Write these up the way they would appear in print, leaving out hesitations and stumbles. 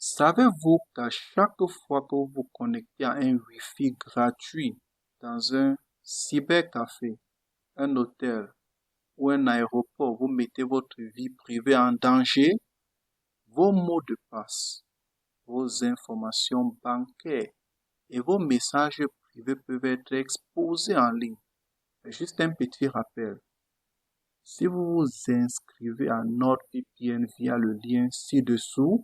Savez-vous qu'à chaque fois que vous vous connectez à un Wi-Fi gratuit dans un cybercafé, un hôtel ou un aéroport, vous mettez votre vie privée en danger? Vos mots de passe, vos informations bancaires et vos messages privés peuvent être exposés en ligne. Juste un petit rappel. Si vous vous inscrivez à NordVPN via le lien ci-dessous,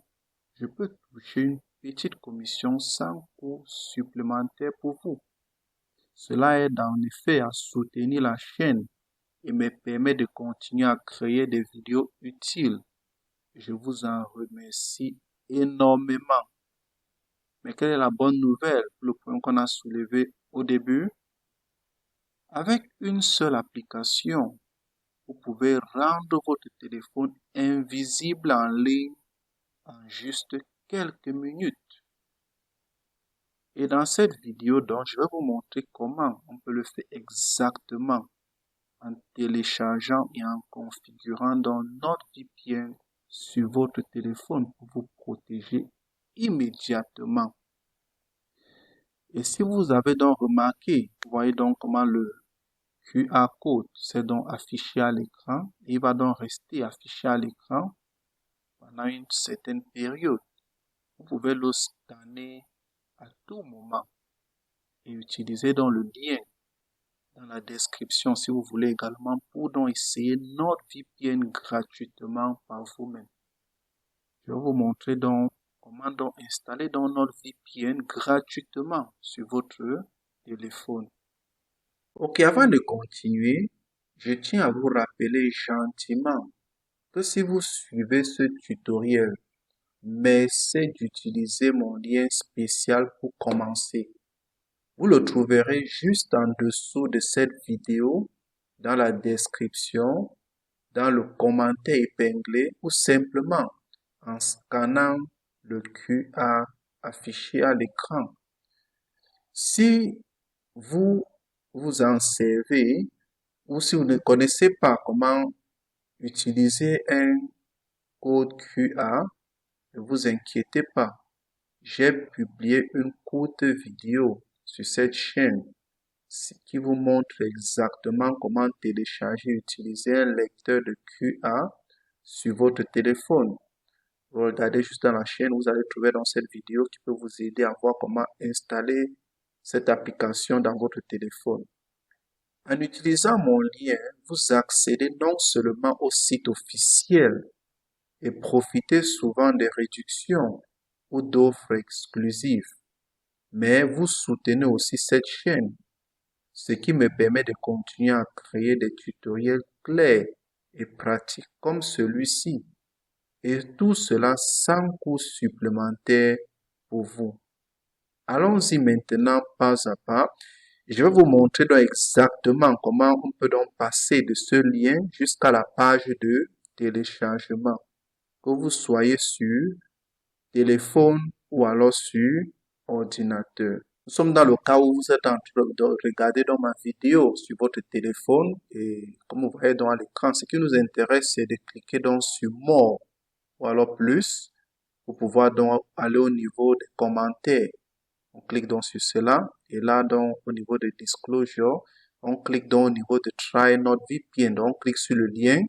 je peux toucher une petite commission sans coût supplémentaire pour vous. Cela aide en effet à soutenir la chaîne et me permet de continuer à créer des vidéos utiles. Je vous en remercie énormément. Mais quelle est la bonne nouvelle pour le point qu'on a soulevé au début? Avec une seule application, vous pouvez rendre votre téléphone invisible en ligne en juste quelques minutes. Et dans cette vidéo, donc, je vais vous montrer comment on peut le faire exactement en téléchargeant et en configurant dans NordVPN sur votre téléphone pour vous protéger immédiatement. Et si vous avez donc remarqué, vous voyez donc comment le QR code s'est donc affiché à l'écran. Il va donc rester affiché à l'écran pendant une certaine période. Vous pouvez le scanner à tout moment et utiliser donc le lien dans la description si vous voulez également pour donc essayer NordVPN gratuitement par vous-même. Je vais vous montrer donc comment donc installer donc NordVPN gratuitement sur votre téléphone. Ok, avant de continuer, je tiens à vous rappeler gentiment que si vous suivez ce tutoriel, merci d'utiliser mon lien spécial pour commencer. Vous le trouverez juste en dessous de cette vidéo, dans la description, dans le commentaire épinglé ou simplement en scannant le QR affiché à l'écran. Si vous vous en servez ou si vous ne connaissez pas comment utiliser un code QR, ne vous inquiétez pas. J'ai publié une courte vidéo sur cette chaîne qui vous montre exactement comment télécharger et utiliser un lecteur de QR sur votre téléphone. Vous regardez juste dans la chaîne, vous allez trouver dans cette vidéo qui peut vous aider à voir comment installer cette application dans votre téléphone. En utilisant mon lien, vous accédez non seulement au site officiel et profitez souvent des réductions ou d'offres exclusives, mais vous soutenez aussi cette chaîne, ce qui me permet de continuer à créer des tutoriels clairs et pratiques comme celui-ci. Et tout cela sans coût supplémentaire pour vous. Allons-y maintenant pas à pas. Je vais vous montrer donc exactement comment on peut donc passer de ce lien jusqu'à la page de téléchargement. Que vous soyez sur téléphone ou alors sur ordinateur. Nous sommes dans le cas où vous êtes en train de regarder dans ma vidéo sur votre téléphone et comme vous voyez dans l'écran, ce qui nous intéresse, c'est de cliquer donc sur More ou alors plus pour pouvoir donc aller au niveau des commentaires. On clique donc sur cela et là donc au niveau de Disclosure, on clique donc au niveau de Try NordVPN. Donc on clique sur le lien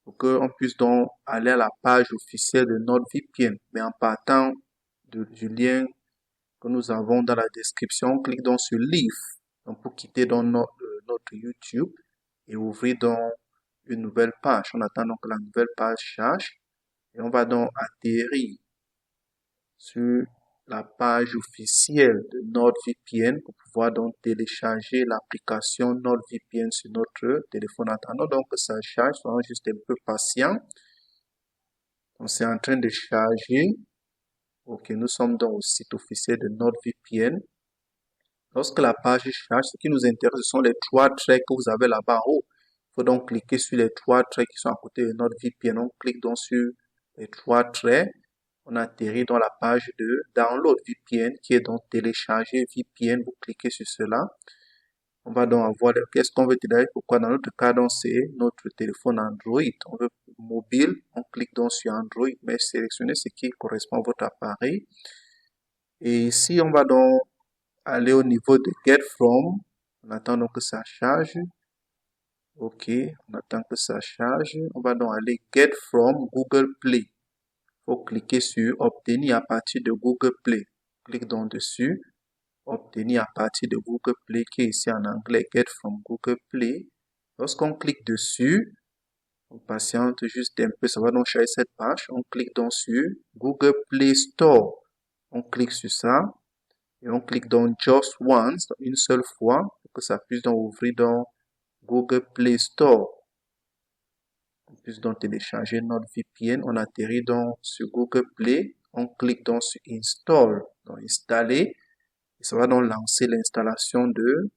pour qu'on puisse donc aller à la page officielle de NordVPN. Mais en partant du lien que nous avons dans la description, on clique donc sur Leave. Donc pour quitter donc notre YouTube et ouvrir donc une nouvelle page. On attend donc que la nouvelle page charge. Et on va donc atterrir sur la page officielle de NordVPN pour pouvoir donc télécharger l'application NordVPN sur notre téléphone. Attendons donc que ça charge, soyons juste un peu patient. Donc c'est en train de charger. Ok, nous sommes donc au site officiel de NordVPN. Lorsque la page charge, ce qui nous intéresse, ce sont les trois traits que vous avez là-bas en haut. Il faut donc cliquer sur les trois traits qui sont à côté de NordVPN. On clique donc sur les trois traits. On atterrit dans la page de Download VPN qui est donc télécharger VPN. Vous cliquez sur cela. On va donc avoir, qu'est-ce qu'on veut télécharger? Pourquoi? Dans notre cas, donc, c'est notre téléphone Android. On veut mobile, on clique donc sur Android, mais sélectionnez ce qui correspond à votre appareil. Et ici, on va donc aller au niveau de Get From. On attend donc que ça charge. OK, on attend que ça charge. On va donc aller Get From Google Play. Il faut cliquer sur Obtenir à partir de Google Play. Clique donc dessus. Obtenir à partir de Google Play, qui est ici en anglais Get From Google Play. Lorsqu'on clique dessus, on patiente juste un peu, ça va donc charger cette page. On clique donc sur Google Play Store. On clique sur ça. Et on clique donc Just Once, une seule fois, pour que ça puisse donc ouvrir dans Google Play Store. On puisse donc télécharger notre VPN. On atterrit donc sur Google Play. On clique donc sur Install, donc installer. Et ça va donc lancer l'installation de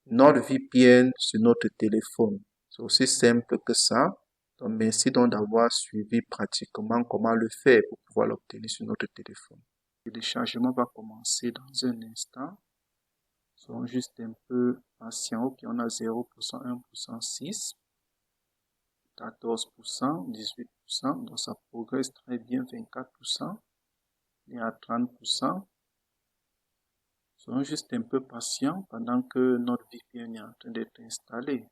notre VPN sur notre téléphone. C'est aussi simple que ça. Donc merci donc d'avoir suivi pratiquement comment le faire pour pouvoir l'obtenir sur notre téléphone. Le téléchargement va commencer dans un instant. Soyons juste un peu patients. Ok, on a 0%, 1%, 6%, 14%, 18%. Donc ça progresse très bien, 24%. Et à 30%. Soyons juste un peu patients pendant que notre VPN est en train d'être installé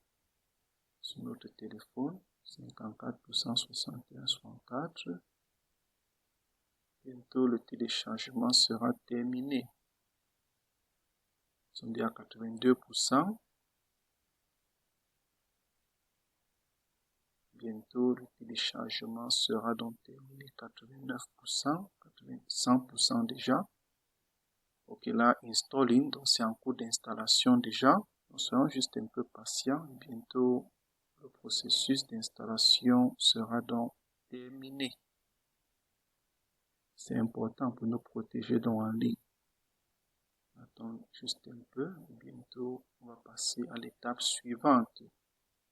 sur notre téléphone. 54%, 61%, 64%. Bientôt le téléchargement sera terminé. Nous sommes déjà à 82%. Bientôt le téléchargement sera donc terminé. 89%, 100% déjà. Ok, là, installing, donc c'est en cours d'installation déjà. Nous serons juste un peu patients. Bientôt, le processus d'installation sera donc terminé. C'est important pour nous protéger donc en ligne. Attends juste un peu. Bientôt, on va passer à l'étape suivante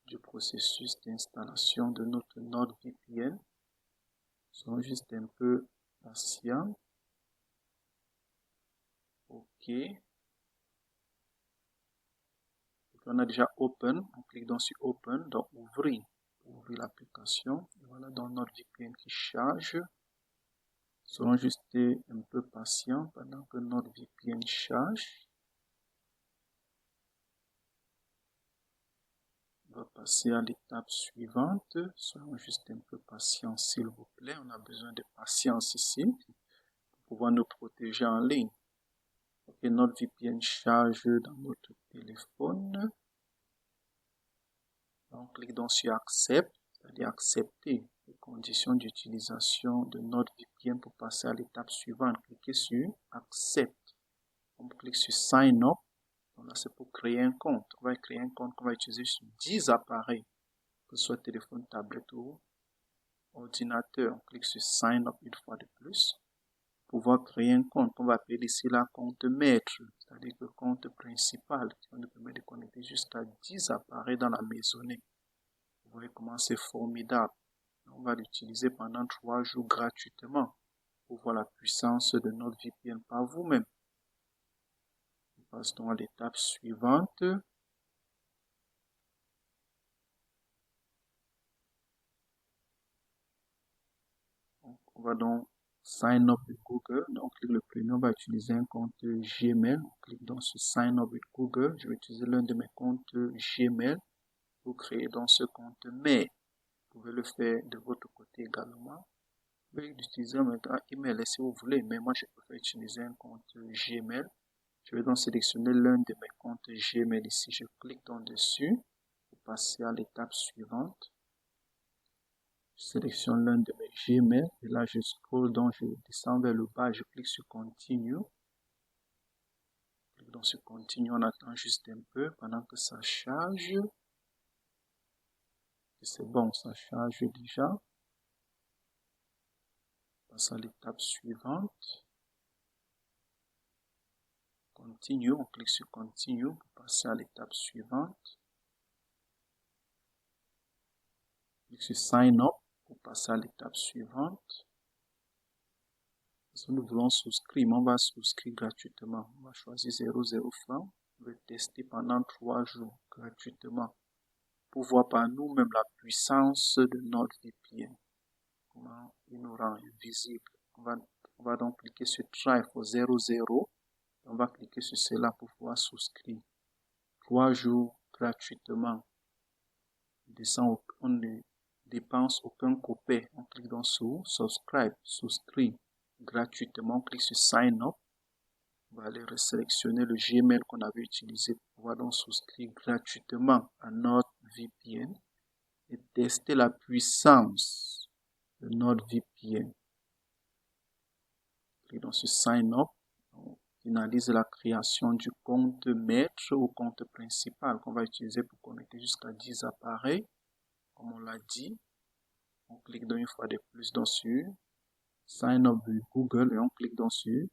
du processus d'installation de notre NordVPN. Soyons juste un peu patients. OK. On a déjà Open. On clique donc sur Open, donc ouvrir. Ouvrir l'application. Voilà donc notre VPN qui charge. Soyons juste un peu patients pendant que notre VPN charge. On va passer à l'étape suivante. Soyons juste un peu patients, s'il vous plaît. On a besoin de patience ici pour pouvoir nous protéger en ligne. Ok, notre VPN charge dans notre téléphone. On clique donc sur Accept, c'est-à-dire accepter les conditions d'utilisation de notre VPN pour passer à l'étape suivante. Cliquez sur Accept. On clique sur Sign Up. Donc là, c'est pour créer un compte. On va créer un compte qu'on va utiliser sur 10 appareils, que ce soit téléphone, tablette ou ordinateur. On clique sur Sign Up une fois de plus. Pour pouvoir créer un compte, on va appeler ici la compte maître, c'est-à-dire le compte principal qui va nous permettre de connecter jusqu'à 10 appareils dans la maisonnée. Vous voyez comment c'est formidable. On va l'utiliser pendant 3 jours gratuitement pour voir la puissance de notre VPN par vous-même. On passe donc à l'étape suivante. On va donc Sign Up with Google. Donc, le premier, on va utiliser un compte Gmail. On clique donc sur Sign Up with Google. Je vais utiliser l'un de mes comptes Gmail pour créer donc ce compte mail. Vous pouvez le faire de votre côté également. Vous pouvez utiliser un email si vous voulez, mais moi je préfère utiliser un compte Gmail. Je vais donc sélectionner l'un de mes comptes Gmail ici. Je clique donc dessus pour passer à l'étape suivante. Je sélectionne l'un de mes Gmail et là je scroll donc, je descends vers le bas, je clique sur Continue. Je clique donc sur Continue, on attend juste un peu pendant que ça charge. C'est bon, ça charge déjà. On passe à l'étape suivante. Continue, on clique sur Continue pour passer à l'étape suivante. On clique sur Sign Up pour passer à l'étape suivante. Si nous voulons souscrire, on va souscrire gratuitement. On va choisir 00 francs. Vous pouvez tester pendant 3 jours gratuitement pour voir par nous-mêmes la puissance de notre VPN. Comment il nous rend invisible. On va donc cliquer sur Try for 00. On va cliquer sur cela pour pouvoir souscrire. 3 jours gratuitement. On ne dépense aucun copay. On clique donc sur Subscribe, souscrire gratuitement. On clique sur Sign Up. On va aller resélectionner le Gmail qu'on avait utilisé pour pouvoir donc souscrire gratuitement à notre VPN et tester la puissance de notre VPN. Clique donc sur Sign Up. On finalise la création du compte maître ou compte principal qu'on va utiliser pour connecter jusqu'à 10 appareils. Comme on l'a dit, on clique donc une fois de plus dans sur Sign Up de Google et on clique donc sur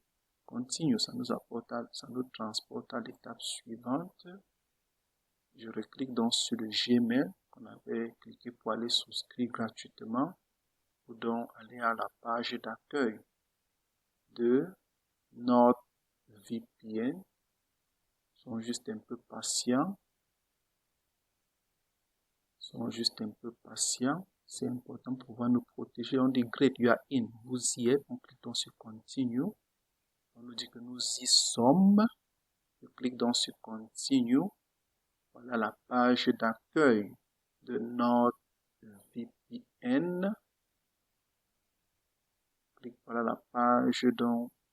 Continue. Ça nous transporte à l'étape suivante. Je reclique donc sur le Gmail qu'on avait cliqué pour aller souscrire gratuitement. Pour donc aller à la page d'accueil de notre VPN. Sont juste un peu patients. C'est important pour pouvoir nous protéger. On dit Great, you are in. Vous y êtes. On clique donc sur Continue. On nous dit que nous y sommes. Je clique donc sur Continue. Voilà la page d'accueil de notre VPN. Voilà la page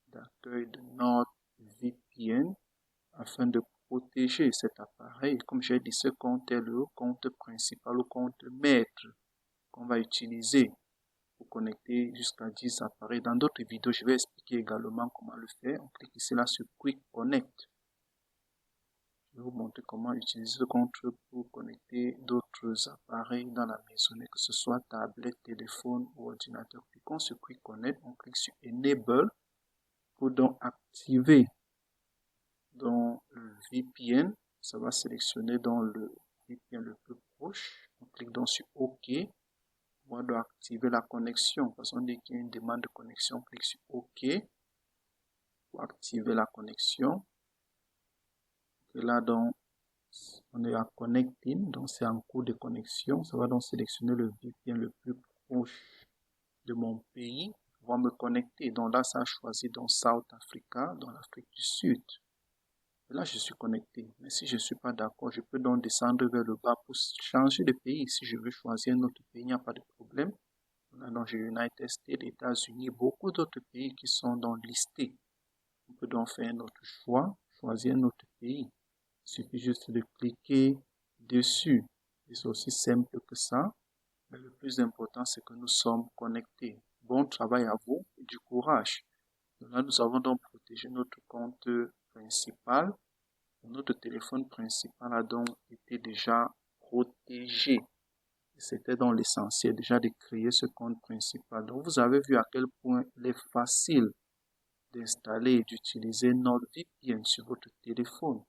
d'accueil de notre VPN afin de protéger cet appareil. Comme j'ai dit, ce compte est le compte principal ou compte maître qu'on va utiliser pour connecter jusqu'à 10 appareils. Dans d'autres vidéos, je vais expliquer également comment le faire. On clique ici là sur Quick Connect. Je vais vous montrer comment utiliser ce compte pour connecter d'autres appareils dans la maisonnée, que ce soit tablette, téléphone ou ordinateur. Cliquons sur Quick Connect, on clique sur Enable pour donc activer dans le VPN. Ça va sélectionner dans le VPN le plus proche. On clique donc sur OK. On doit activer la connexion parce qu'on dit qu'il y a une demande de connexion. On clique sur OK pour activer la connexion. Et là, donc, on est à Connecting, donc c'est en cours de connexion. Ça va donc sélectionner le VPN le plus proche de mon pays pour pouvoir me connecter. Donc là, ça a choisi dans South Africa, dans l'Afrique du Sud. Et là, je suis connecté. Mais si je ne suis pas d'accord, je peux donc descendre vers le bas pour changer de pays. Si je veux choisir un autre pays, il n'y a pas de problème. Là, donc, j'ai United States, États-Unis, beaucoup d'autres pays qui sont donc listés. On peut donc faire un autre choix, choisir un autre pays. Il suffit juste de cliquer dessus. C'est aussi simple que ça. Mais le plus important, c'est que nous sommes connectés. Bon travail à vous et du courage. Là, nous avons donc protégé notre compte principal. Notre téléphone principal a donc été déjà protégé. C'était donc l'essentiel déjà de créer ce compte principal. Donc, vous avez vu à quel point il est facile d'installer et d'utiliser NordVPN sur votre téléphone.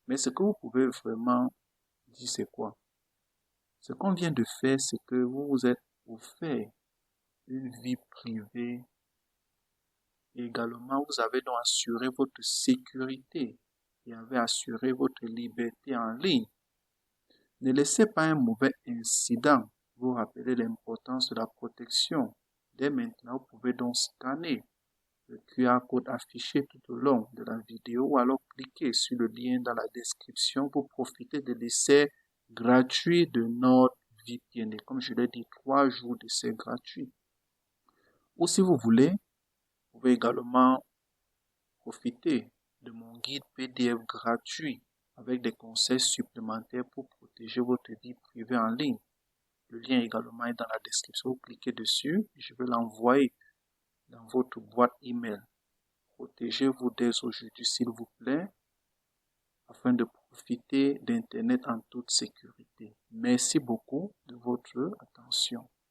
Mais ce que vous pouvez vraiment dire, c'est quoi? Ce qu'on vient de faire, c'est que vous vous êtes offert une vie privée. Et également, vous avez donc assuré votre sécurité et avez assuré votre liberté en ligne. Ne laissez pas un mauvais incident vous rappeler l'importance de la protection. Dès maintenant, vous pouvez donc scanner le QR code affiché tout au long de la vidéo ou alors cliquer sur le lien dans la description pour profiter de l'essai gratuit de NordVPN. Et comme je l'ai dit, 3 jours d'essai gratuit. Ou si vous voulez, vous pouvez également profiter de mon guide PDF gratuit avec des conseils supplémentaires pour protéger votre vie privée en ligne. Le lien également est dans la description. Vous cliquez dessus et je vais l'envoyer dans votre boîte email. Protégez-vous dès aujourd'hui, s'il vous plaît, afin de profiter d'Internet en toute sécurité. Merci beaucoup de votre attention.